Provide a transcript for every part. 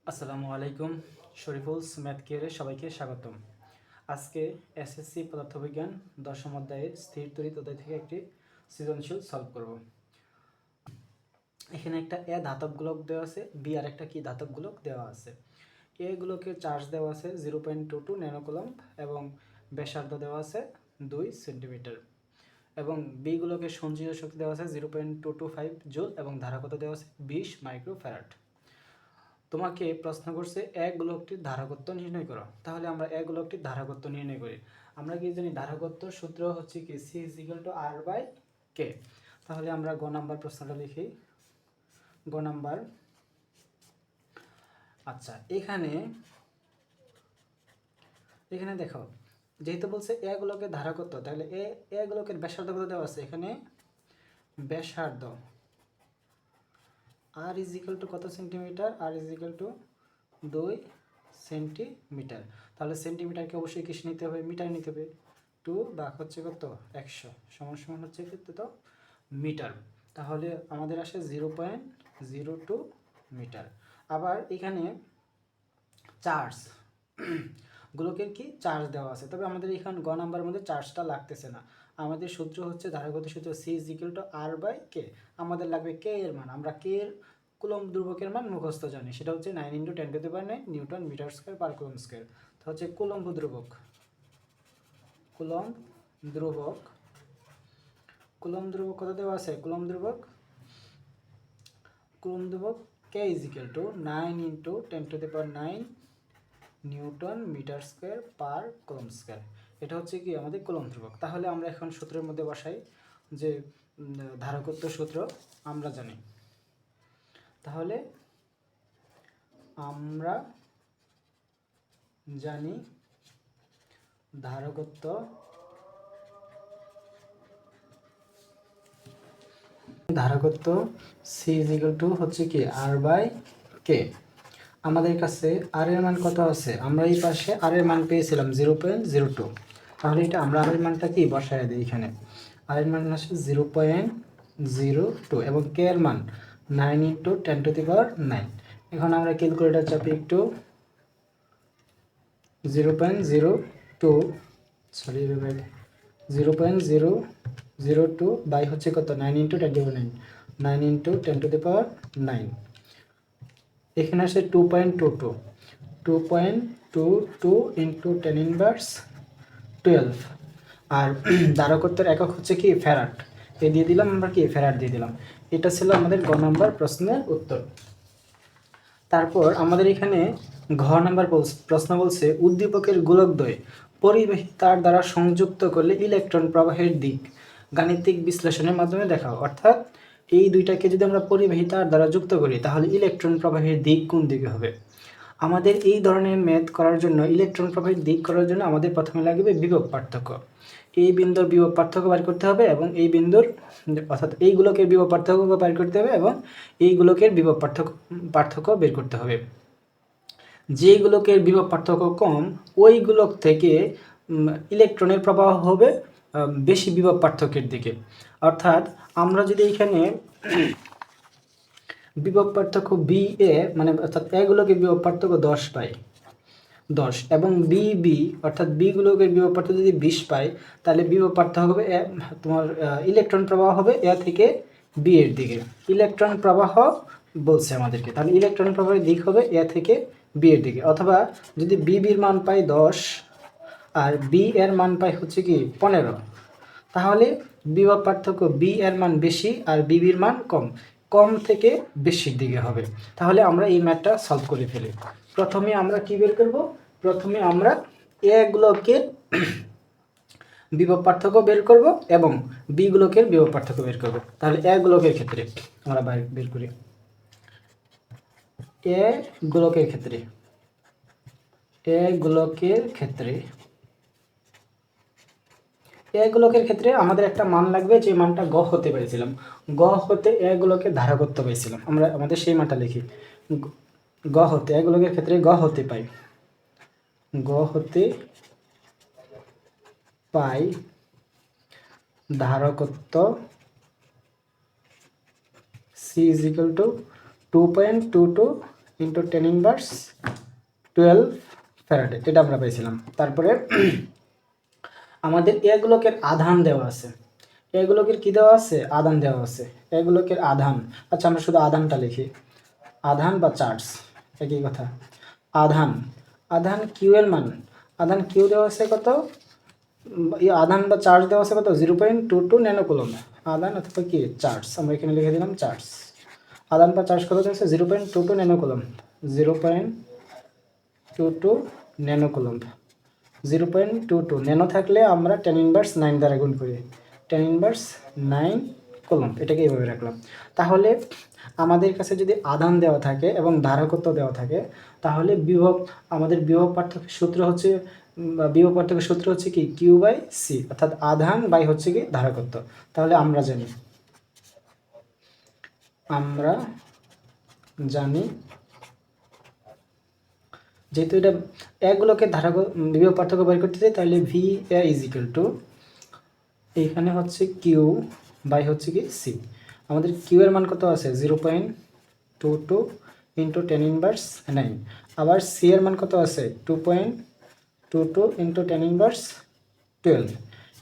আসসালামু আলাইকুম। শরীফুলস ম্যাথ কেয়ারে সবাইকে স্বাগতম। আজকে এসএসসি পদার্থবিজ্ঞান দশম অধ্যায়ের স্থির তড়িৎ অধ্যায় থেকে একটি সৃজনশীল সলভ করব। এখানে একটা এ ধাতব গোলক দেওয়া আছে, বি আর একটা কি ধাতব গোলক দেওয়া আছে। এ গোলকের চার্জ দেওয়া আছে 0.22 ন্যানোকুলম্ব এবং ব্যাসার্ধ দেওয়া আছে 2 সেন্টিমিটার এবং বি গোলকের সঞ্চিত শক্তি দেওয়া আছে 0.225 জুল এবং ধারকতা দেওয়া আছে 20 মাইক্রোফ্যারাড। তোমাকে প্রশ্ন করছে এক গোলকটির ধারকত্ব নির্ণয় করো। তাহলে আমরা এক গোলকটির ধারকত্ব নির্ণয় করি। আমরা কি জানি ধারকত্ব সূত্র হচ্ছে কি C is equal to R by K. তাহলে আমরা গ নাম্বার প্রশ্নটা লিখি। গ নাম্বার, আচ্ছা এখানে দেখো, যেহেতু বলছে এ গোলকের ধারকত্ব, তাহলে এ গোলকের ব্যাসার্ধ কত দেওয়া আছে, এখানে ব্যাসার্ধ আর ইজ ইকুয়াল টু কত centimetre, r is equal to 2 centimetre. তাহলে সেন্টিমিটারকে অবশ্যই কিস নিতে হবে, মিটার নিতে হবে। 2 ভাগ হচ্ছে কত 100 সমান সমান হচ্ছে কত মিটার। তাহলে আমাদের আসে 0.02 মিটার। আবার এখানে চার্জ গোলকের কি চার্জ দেওয়া আছে, তবে আমাদের এখানে গ নাম্বারের মধ্যে চার্জটা লাগতেছে না। আমাদের সূত্র হচ্ছে ধারকত্ব সূত্র C is equal to R by K. আমাদের লাগবে কে এর মান, আমরা কে এর কুলম্ব ধ্রুবকের মান মুখস্থ জানি, সেটা হচ্ছে 9 × 10⁹ newton metre square per coulomb square. তো হচ্ছে কুলম্ব ধ্রুবক, কুলম্ব ধ্রুবক কত দেওয়া আছে, কুলম্ব ধ্রুবক K is equal to 9 × 10⁹ newton metre square per coulomb square. এটা হচ্ছে কি আমাদের কুলম্ব ধ্রুবক। তাহলে আমরা এখন সূত্রের মধ্যে বসাই যে ধারকত্ব সূত্র আমরা জানি। তাহলে আমরা জানি ধারকত্ব সি ইজ ইকুয়াল টু হচ্ছে কি আর বাই কে। আমাদের কাছে আর এর মান কত আছে, আমরা এই পাশে আর এর মান পেয়েছিলাম 0.02। তাহলে এটা আমরা আর এর মানটা কি বসায় দিই এখানে। আর এর মান আসে 0.02 এবং কে এর মান 9 × 10⁹ এখন আমরা ক্যালকুলেটর চাপি একটু। 0.02 সরি 0.002 বাই হচ্ছে কত 9 × 10⁹ 9 × 10⁹। এখানে আসে 2.22 ইন্টু 10⁻12 আর ধারকত্বের একক হচ্ছে কি ফ্যারাড। এই দিয়ে দিলাম আমরা কি ফ্যারাড দিয়ে দিলাম। এটা ছিল আমাদের গ নাম্বার প্রশ্নের উত্তর। তারপর আমাদের এখানে ঘ নাম্বার প্রশ্ন বলছে উদ্দীপকের গোলকদ্বয় পরিবাহী তার দ্বারা সংযুক্ত করলে ইলেকট্রন প্রবাহের দিক গাণিতিক বিশ্লেষণের মাধ্যমে দেখাও। অর্থাৎ এই দুইটাকে যদি আমরা পরিবাহী তার দ্বারা যুক্ত করি তাহলে ইলেকট্রন প্রবাহের দিক কোন দিকে হবে। আমাদের এই ধরনের ম্যাথ করার জন্য, ইলেকট্রন প্রবাহের দিক করার জন্য আমাদের প্রথমে লাগবে বিভব পার্থক্য। এই বিন্দুর বিভব পার্থক্য বের করতে হবে এবং এই বিন্দুর অর্থাৎ এই গোলকের বিভব পার্থক্য বের করতে হবে এবং এই গোলকের বিভব পার্থক্য বের করতে হবে। যে গোলকের বিভব পার্থক্য কম ওই গোলক থেকে ইলেকট্রনের প্রবাহ হবে বেশি বিভব পার্থক্যের দিকে। অর্থাৎ আমরা যদি এখানে বিভব পার্থক্য বি এ মানে অর্থাৎ এ গোলকের বিভব পার্থক্য 10 পাই 10 এবং বি অর্থাৎ বি গোলকের বিভব পার্থক্য যদি 20 পাই তাহলে বিভব পার্থক্য হবে তোমার ইলেকট্রন প্রবাহ হবে এ থেকে বি এর দিকে। ইলেকট্রন প্রবাহ বলছে আমাদেরকে, তাহলে ইলেকট্রন প্রবাহের দিক হবে এ থেকে বি এর দিকে। অথবা যদি বির মান পাই 10 আর বি এর মান পাই হচ্ছে কি 15, তাহলে বিভব পার্থক্য বি এর মান বেশি আর বির মান কম থেকে বেশির দিকে হবে। তাহলে আমরা এই ম্যাথটা সলভ করে ফেলি। প্রথমে আমরা কি বের করব, প্রথমে আমরা এ গোলকের বিভব পার্থক্য বের করব এবং বি গোলকের বিভব পার্থক্য বের করব। তাহলে এ গোলকের ক্ষেত্রে আমরা বের করি। এ গোলকের ক্ষেত্রে আমাদের একটা মান লাগবে, যে মানটা গ হতে পেরেছিলাম। গ হতে এ গোলকের ধারকত্ব পেয়েছিলাম, আমরা আমাদের সেই মানটা লিখি। গ হতে এ গোলকের ক্ষেত্রে গ হতে পাই ধারকত্ব C is equal to 2.22 into 10^12 farad, এটা আমরা পাইছিলাম। তারপরে আমাদের এগুলোকে আধান দেওয়া আছে, এগুলোকে কি দেওয়া আছে, আধান দেওয়া আছে, এগুলোকে আধান। আচ্ছা আমরা শুধু আধানটা লিখি, আধান বা চার্জ একই কথা। আধান, আধান কিউ এর মান, আধান কিউ দেওয়া আছে কত, আধান বা চার্জ দেওয়া আছে কত 0.22 ন্যানোকুলম। আধান অথবা কি চার্জ, আমরা এখানে লিখে দিলাম চার্জ। আধান বা চার্জ কত দেওয়া আছে 0.22 ন্যানোকুলম, 0.22 ন্যানোকুলম। 0.22 ন্যানো থাকলে আমরা 10^9 দ্বারা গুণ করি, 10^9 কুলম্ব, এটাকে এইভাবে রাখলাম। তাহলে আমাদের কাছে যদি আধান দেওয়া থাকে এবং ধারকত্ব দেওয়া থাকে, তাহলে আমাদের বিভব পার্থক্যের সূত্র হচ্ছে, বিভব পার্থক্যের সূত্র হচ্ছে কি Q/C, অর্থাৎ আধান বাই হচ্ছে কি ধারকত্ব। তাহলে আমরা জানি যেহেতু এটা একগুলোকে বিভব পার্থক্য বের করতে চাই, তাহলে VA = এইখানে হচ্ছে কিউ বাই হচ্ছে কি সি। আমাদের কিউ এর মান কত আছে 0.22 ইন্টু 10^9, আবার সি এর মান কত আছে 2.22 ইন্টু 10^12।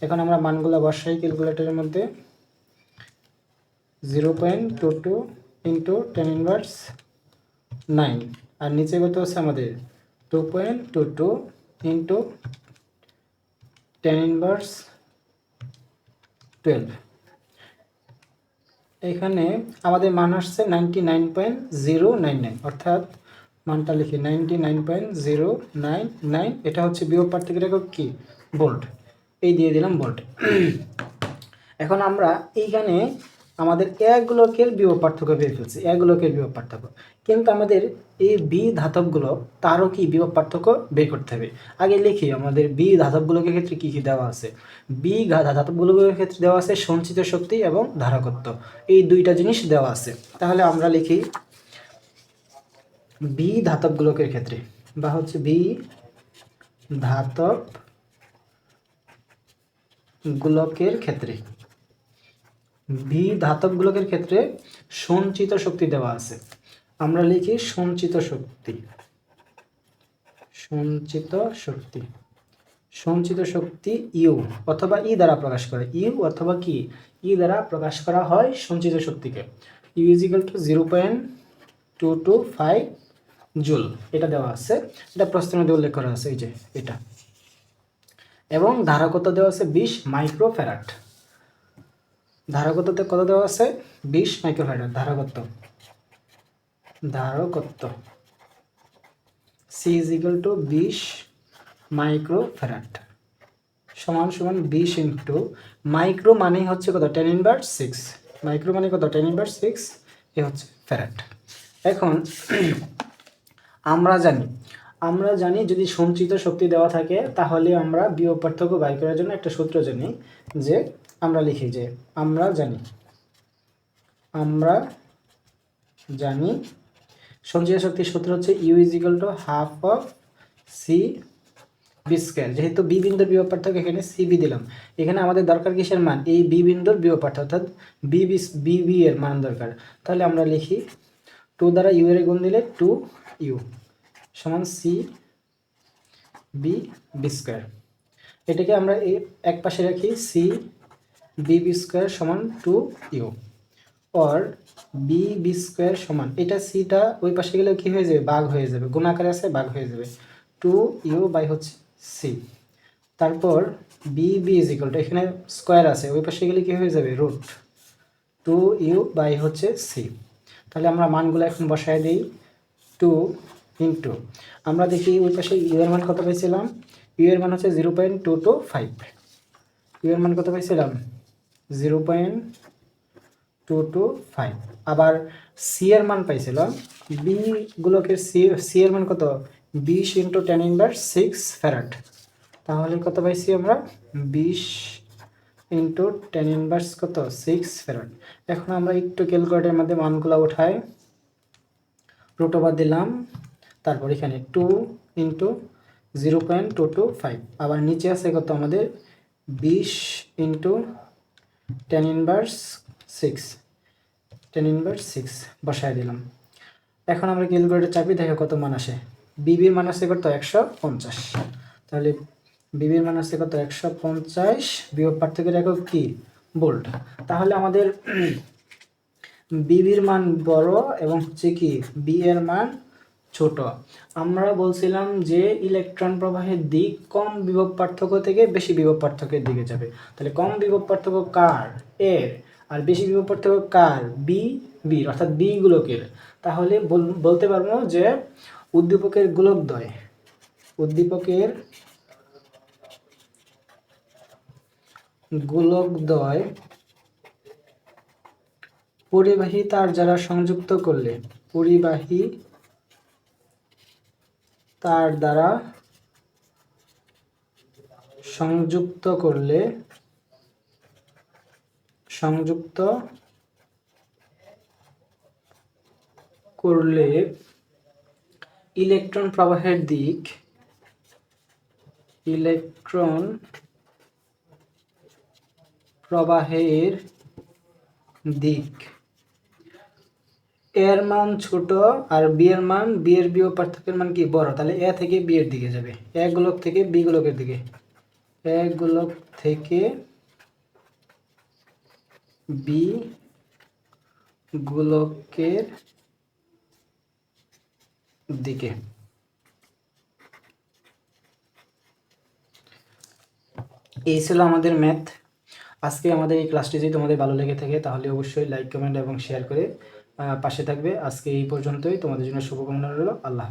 এখন আমরা মানগুলো বসাই ক্যালকুলেটরের মধ্যে, 0.22 ইন্টু 10^9, আর নিচে কত আছে আমাদের 2.22 ইন্টু 10^12। এখানে আমাদের মান আসছে 99.099, অর্থাৎ মানটা লিখি 99.099। এটা হচ্ছে বিভব পার্থক্যের একক কি ভোল্ট, এই দিয়ে দিলাম ভোল্ট। এখন আমরা এইখানে আমাদের একগুলোকের বিভব পার্থক্য বের ফেলছি, একগুলোকের বিভব পার্থক্য, কিন্তু আমাদের এই বি ধাতবগুলো তারও কি বিভব পার্থক্য বের করতে হবে। আগে লিখি আমাদের বি ধাতবগুলোর ক্ষেত্রে কী কী দেওয়া আছে। বি ধাতবগুলোর ক্ষেত্রে দেওয়া আছে সঞ্চিত শক্তি এবং ধারকত্ব, এই দুইটা জিনিস দেওয়া আছে। তাহলে আমরা লিখি বি ধাতবগুলোকের ক্ষেত্রে, বা হচ্ছে বি ধাতব গোলকের ক্ষেত্রে, বি ধাতবগুলোকের ক্ষেত্রে সঞ্চিত শক্তি দেওয়া আছে। আমরা লিখি সঞ্চিত শক্তি, সঞ্চিত শক্তি, সঞ্চিত শক্তি ইউ অথবা ই দ্বারা প্রকাশ করে, ইউ অথবা কি ই দ্বারা প্রকাশ করা হয় সঞ্চিত শক্তিকে। ইউ = 0.225 জুল, এটা দেওয়া আছে, এটা প্রশ্নের মধ্যে উল্লেখ করা আছে, এই যে এটা। এবং ধারকত্ব দেওয়া আছে 20 মাইক্রোফ্যারাড, ধারকত্বতে কত দেওয়া আছে 20 মাইক্রোফ্যারাড ধারকত্ব, ধারকত্ব সি = 20 মাইক্রোফ্যারাড সমান 20 ইন্টু মাইক্রো মানে হচ্ছে কত 10^6, মাইক্রো মানে কত 10^6, এ হচ্ছে ফ্যারাড। এখন আমরা জানি যদি সঞ্চিত শক্তি দেওয়া থাকে, তাহলে আমরা বিভব পার্থক্য বাই করার জন্য একটা সূত্র জানি, যে আমরা লিখি যে আমরা জানি সঞ্চিত শক্তির সূত্র হচ্ছে ইউ = ½ CB²। যেহেতু বি বিন্দুর বিভব পার্থক্য এখানে সিবি দিলাম, এখানে আমাদের দরকার কিসের মান, এই বি বিন্দুর বিভব পার্থক্য, অর্থাৎ বিবি এর মান দরকার। তাহলে আমরা লিখি 2 দ্বারা ইউ এর গুণ দিলে 2u সমান CBB²। এটাকে আমরা এক পাশে রাখি, CBB² সমান 2u, অর BB² সমান, এটা সিটা ওই পাশে গেলে কি হয়ে যাবে, ভাগ হয়ে যাবে, গুণ আকারে আছে ভাগ হয়ে যাবে, 2u বাই হচ্ছে সি। তারপর বিবি = এখানে স্কোয়ার আছে, ওই পাশে গেলে কি হয়ে যাবে রুট, 2u বাই হচ্ছে সি। তাহলে আমরা মানগুলো এখন বসায় দিই, 2 ইন্টু, আমরা দেখি ওই পাশে ইউ এর মান কত পাইছিলাম, ইউ এর মান হচ্ছে 0.225, ইউ এর মান কত পাইছিলাম 0.225, আবার সি এর মান পাইছিলাম, বি গুলোকে সি এর মান কত 20 ইন্টু 10^6 ফ্যারাড, তাহলে কত পাইছি আমরা 20 ইন্টু 10^6 কত 6 ফ্যারাড। এখন আমরা একটু ক্যালকুলেটরের মধ্যে মানগুলো উঠাই, রুট ওভার দিলাম, তারপর এখানে 2 ইন্টু 0.225, আবার নিচে আছে কত আমাদের 20 ইন্টু 10^6 বসায় দিলাম। এখন আমরা ক্যালকুলেটর চাপি, দেখো কত মান আসে। বিবির মান আসছে কত 150, তাহলে বিবির মান আসছে কত 150, বিভব পার্থক্যের একক কি ভোল্ট। তাহলে আমাদের বিবির মান বড় এবং হচ্ছে কি বি এর মান ছোট। আমরা বলছিলাম যে ইলেকট্রন প্রবাহের দিক কম বিভব পার্থক্য থেকে বেশি বিভব পার্থক্যের দিকে যাবে। তাহলে কম বিভব পার্থক্য কার, এর, আর বেশি বিভব পার্থক্য কার, বি বির, অর্থাৎ বি গোলকের। তাহলে বলতে পারবো যে উদ্দীপকের গোলকদ্বয়, উদ্দীপকের গোলকদ্বয় পরিবাহী তার দ্বারা সংযুক্ত করলে, পরিবাহী তার দ্বারা সংযুক্ত করলে, সংযুক্ত করলে ইলেকট্রন প্রবাহের দিক, ইলেকট্রন প্রবাহের দিক এর মান ছোট আর বি এর মান, বি এর বিভব পার্থক্যের মান কি বড়। তাহলে এ থেকে বি এর দিকে যাবে, এ গোলক থেকে বি গোলকের দিকে, এ গোলক থেকে বি গোলকের দিকে। এই ছিল আমাদের ম্যাথ। আজকে আমাদের এই ক্লাসটি যদি তোমাদের ভালো লেগে থাকে তাহলে অবশ্যই লাইক, কমেন্ট এবং শেয়ার করে পাশে থাকবে। আজকে এই পর্যন্তই, তোমাদের জন্য শুভকামনা রইল। আল্লাহ।